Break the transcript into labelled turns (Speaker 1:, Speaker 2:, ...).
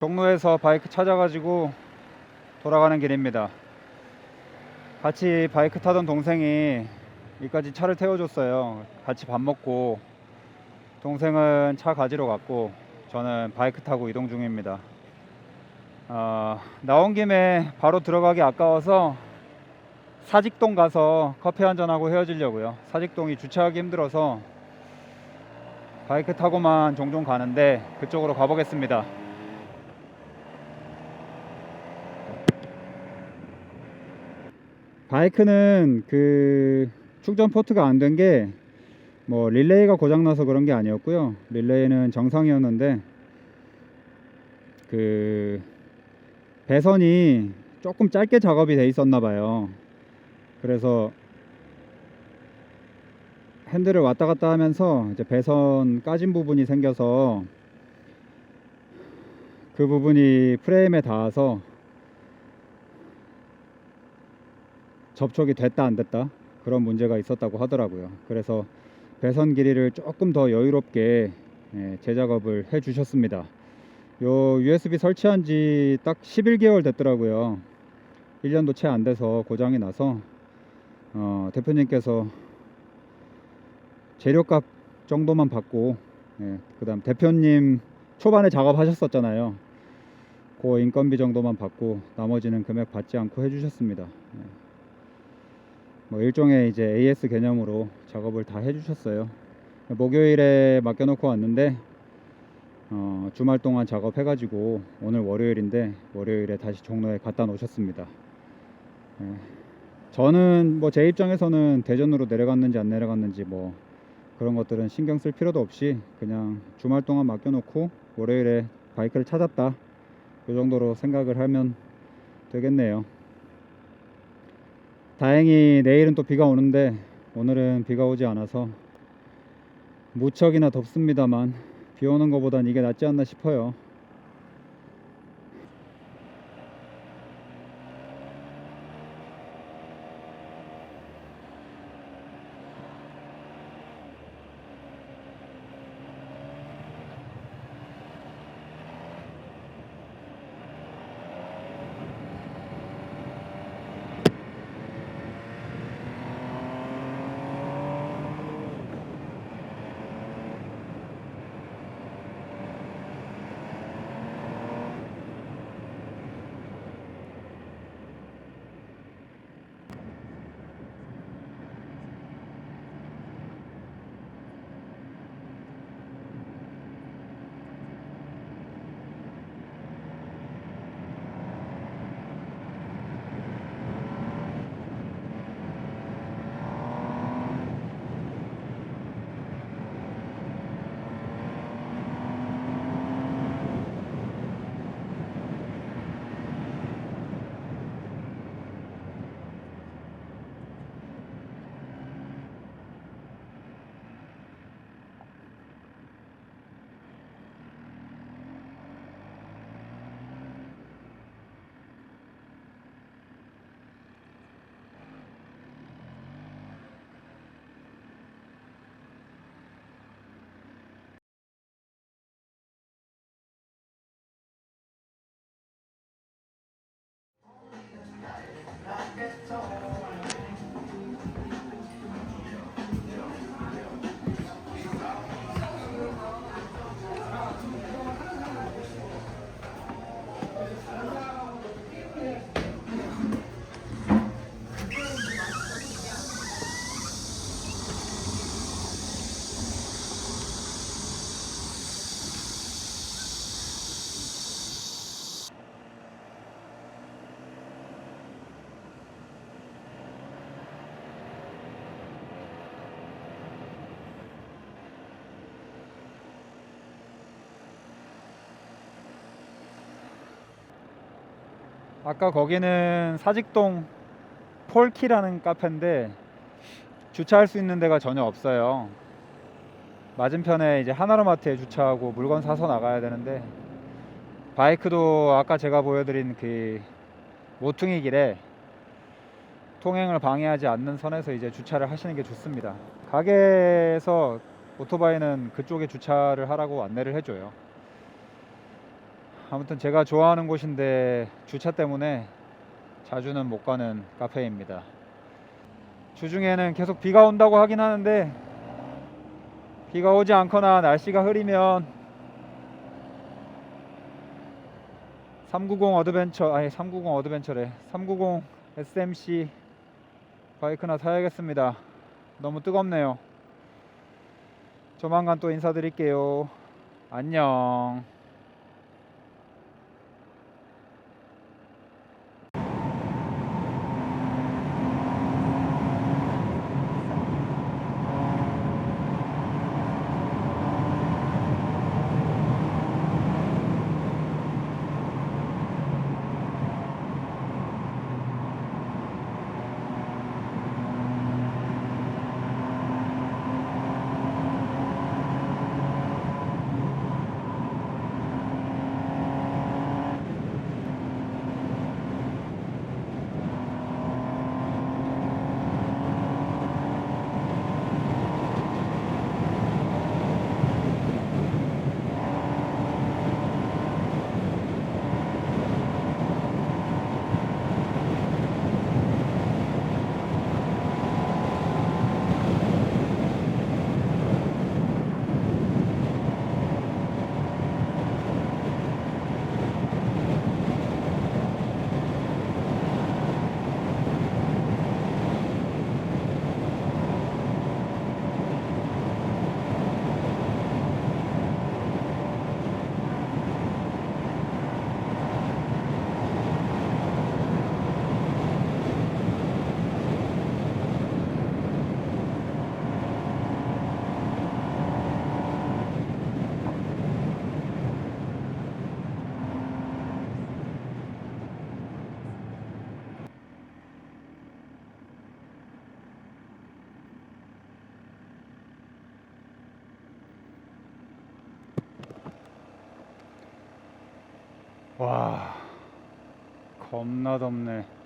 Speaker 1: 종로에서 바이크 찾아가지고 돌아가는 길입니다. 같이 바이크 타던 동생이 여기까지 차를 태워줬어요. 같이 밥 먹고 동생은 차 가지러 갔고 저는 바이크 타고 이동 중입니다. 나온 김에 바로 들어가기 아까워서 사직동 가서 커피 한잔하고 헤어지려고요. 사직동이 주차하기 힘들어서 바이크 타고만 종종 가는데 그쪽으로 가보겠습니다. 바이크는 그 충전 포트가 안 된 게 뭐 릴레이가 고장나서 그런 게 아니었고요. 릴레이는 정상이었는데 그 배선이 조금 짧게 작업이 돼 있었나 봐요. 그래서 핸들을 왔다 갔다 하면서 이제 배선 까진 부분이 생겨서 그 부분이 프레임에 닿아서 접촉이 됐다 안 됐다 그런 문제가 있었다고 하더라고요. 그래서 배선 길이를 조금 더 여유롭게 재작업을 해 주셨습니다. 요 USB 설치한 지 딱 11개월 됐더라고요. 1년도 채 안 돼서 고장이 나서 대표님께서 재료값 정도만 받고 그 다음 대표님 초반에 작업하셨었잖아요. 그 인건비 정도만 받고 나머지는 금액 받지 않고 해주셨습니다. 뭐 일종의 이제 AS 개념으로 작업을 다 해주셨어요. 목요일에 맡겨놓고 왔는데 주말 동안 작업해가지고 오늘 월요일인데 월요일에 다시 종로에 갖다 놓으셨습니다. 저는 뭐 제 입장에서는 대전으로 내려갔는지 안 내려갔는지 뭐 그런 것들은 신경 쓸 필요도 없이 그냥 주말 동안 맡겨놓고 월요일에 바이크를 찾았다 그 정도로 생각을 하면 되겠네요. 다행히 내일은 또 비가 오는데 오늘은 비가 오지 않아서 무척이나 덥습니다만 비 오는 것보단 이게 낫지 않나 싶어요. 아까 거기는 사직동 폴키라는 카페인데 주차할 수 있는 데가 전혀 없어요. 맞은편에 이제 하나로마트에 주차하고 물건 사서 나가야 되는데 바이크도 아까 제가 보여드린 그 모퉁이 길에 통행을 방해하지 않는 선에서 이제 주차를 하시는 게 좋습니다. 가게에서 오토바이는 그쪽에 주차를 하라고 안내를 해줘요. 아무튼 제가 좋아하는 곳인데 주차 때문에 자주는 못 가는 카페입니다. 주중에는 계속 비가 온다고 하긴 하는데 비가 오지 않거나 날씨가 흐리면 390 SMC 바이크나 타야겠습니다. 너무 뜨겁네요. 조만간 또 인사드릴게요. 안녕. 와, 겁나 덥네.